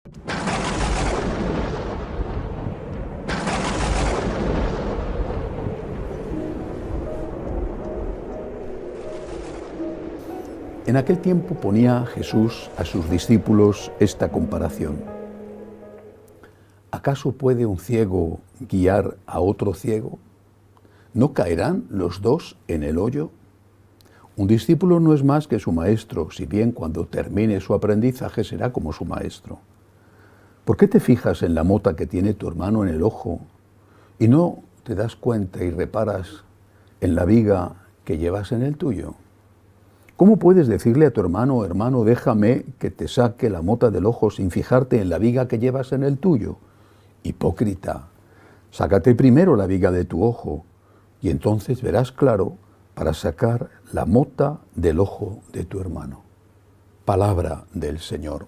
En aquel tiempo ponía Jesús a sus discípulos esta comparación. ¿Acaso puede un ciego guiar a otro ciego? ¿No caerán los dos en el hoyo? Un discípulo no es más que su maestro, si bien cuando termine su aprendizaje será como su maestro. ¿Por qué te fijas en la mota que tiene tu hermano en el ojo y no te das cuenta y reparas en la viga que llevas en el tuyo? ¿Cómo puedes decirle a tu hermano, hermano, déjame que te saque la mota del ojo sin fijarte en la viga que llevas en el tuyo? Hipócrita, sácate primero la viga de tu ojo y entonces verás claro para sacar la mota del ojo de tu hermano. Palabra del Señor.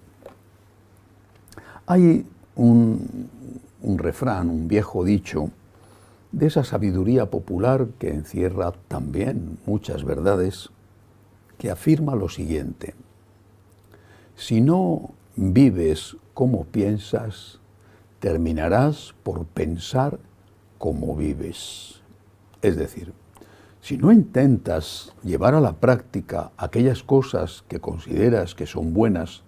Hay un refrán, un viejo dicho, de esa sabiduría popular que encierra también muchas verdades, que afirma lo siguiente: si no vives como piensas, terminarás por pensar como vives. Es decir, si no intentas llevar a la práctica aquellas cosas que consideras que son buenas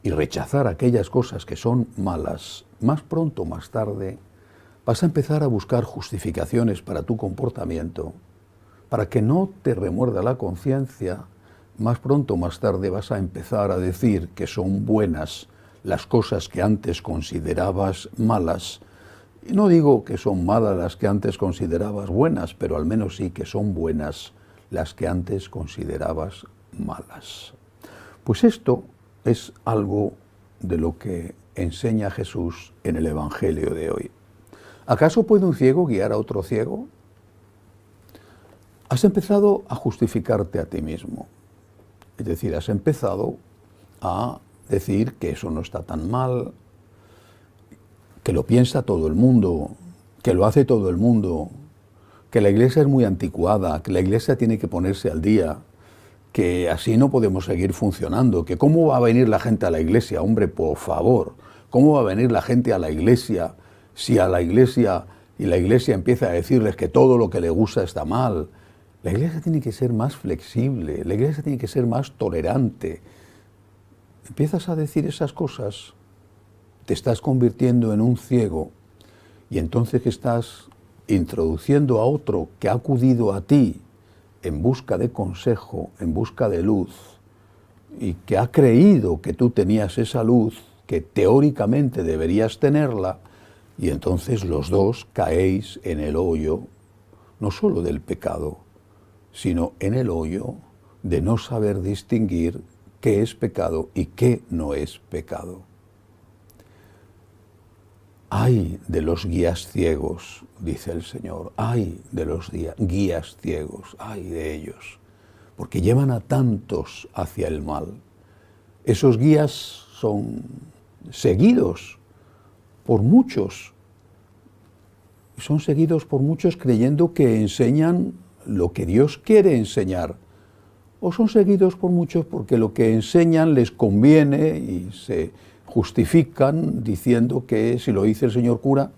y rechazar aquellas cosas que son malas, más pronto o más tarde vas a empezar a buscar justificaciones para tu comportamiento, para que no te remuerda la conciencia. Más pronto o más tarde vas a empezar a decir que son buenas las cosas que antes considerabas malas. Y no digo que son malas las que antes considerabas buenas, pero al menos sí que son buenas las que antes considerabas malas. Pues esto es algo de lo que enseña Jesús en el Evangelio de hoy. ¿Acaso puede un ciego guiar a otro ciego? Has empezado a justificarte a ti mismo. Es decir, has empezado a decir que eso no está tan mal, que lo piensa todo el mundo, que lo hace todo el mundo, que la Iglesia es muy anticuada, que la Iglesia tiene que ponerse al día, que así no podemos seguir funcionando, que cómo va a venir la gente a la Iglesia, hombre, por favor, cómo va a venir la gente a la Iglesia si a la Iglesia y la Iglesia empieza a decirles que todo lo que le gusta está mal. La Iglesia tiene que ser más flexible, la Iglesia tiene que ser más tolerante. Empiezas a decir esas cosas, te estás convirtiendo en un ciego y entonces estás introduciendo a otro que ha acudido a ti en busca de consejo, en busca de luz, y que ha creído que tú tenías esa luz, que teóricamente deberías tenerla, y entonces los dos caéis en el hoyo, no solo del pecado, sino en el hoyo de no saber distinguir qué es pecado y qué no es pecado. ¡Ay de los guías ciegos!, dice el Señor. ¡Ay de los guías ciegos! ¡Ay de ellos! Porque llevan a tantos hacia el mal. Esos guías son seguidos por muchos. Son seguidos por muchos creyendo que enseñan lo que Dios quiere enseñar, o son seguidos por muchos porque lo que enseñan les conviene y se justifican diciendo que si lo dice el señor cura,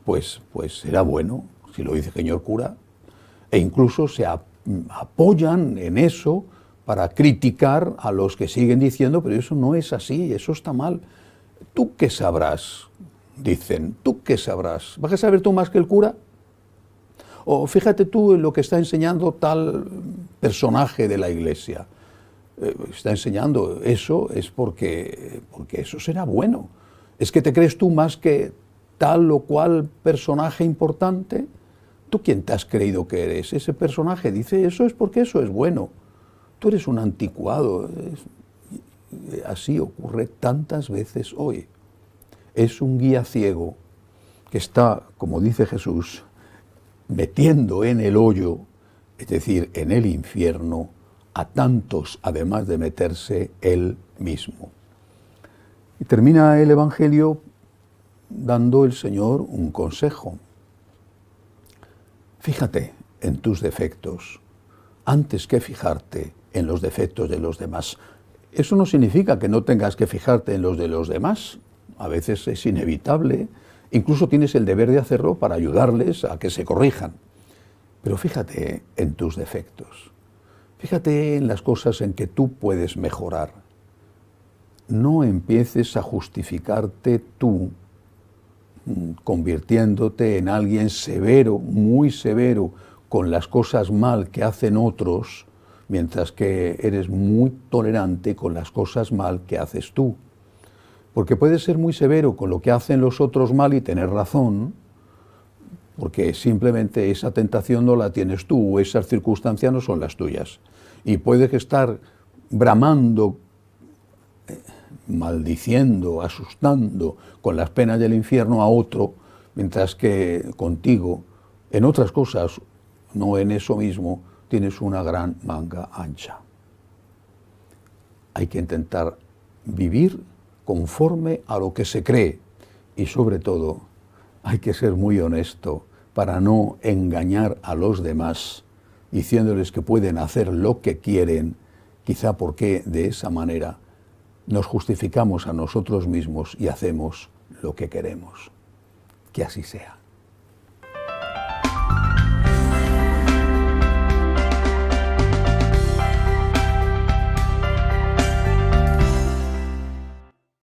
pues será bueno, si lo dice el señor cura, e incluso se apoyan en eso para criticar a los que siguen diciendo, pero eso no es así, eso está mal. ¿Tú qué sabrás?, dicen, ¿tú qué sabrás? ¿Vas a saber tú más que el cura? O fíjate tú en lo que está enseñando tal personaje de la Iglesia. Está enseñando eso, es porque eso será bueno. ¿Es que te crees tú más que tal o cual personaje importante? ¿Tú quién te has creído que eres? Ese personaje dice eso es porque eso es bueno. Tú eres un anticuado. Así ocurre tantas veces hoy. Es un guía ciego que está, como dice Jesús, metiendo en el hoyo, es decir, en el infierno, a tantos, además de meterse él mismo. Y termina el Evangelio dando el Señor un consejo. Fíjate en tus defectos, antes que fijarte en los defectos de los demás. Eso no significa que no tengas que fijarte en los de los demás. A veces es inevitable. Incluso tienes el deber de hacerlo para ayudarles a que se corrijan. Pero fíjate en tus defectos. Fíjate en las cosas en que tú puedes mejorar. No empieces a justificarte tú, convirtiéndote en alguien severo, muy severo, con las cosas mal que hacen otros, mientras que eres muy tolerante con las cosas mal que haces tú. Porque puedes ser muy severo con lo que hacen los otros mal y tener razón, porque simplemente esa tentación no la tienes tú, o esas circunstancias no son las tuyas. Y puedes estar bramando, maldiciendo, asustando con las penas del infierno a otro, mientras que contigo, en otras cosas, no en eso mismo, tienes una gran manga ancha. Hay que intentar vivir conforme a lo que se cree y sobre todo hay que ser muy honesto para no engañar a los demás diciéndoles que pueden hacer lo que quieren, quizá porque de esa manera nos justificamos a nosotros mismos y hacemos lo que queremos. Que así sea.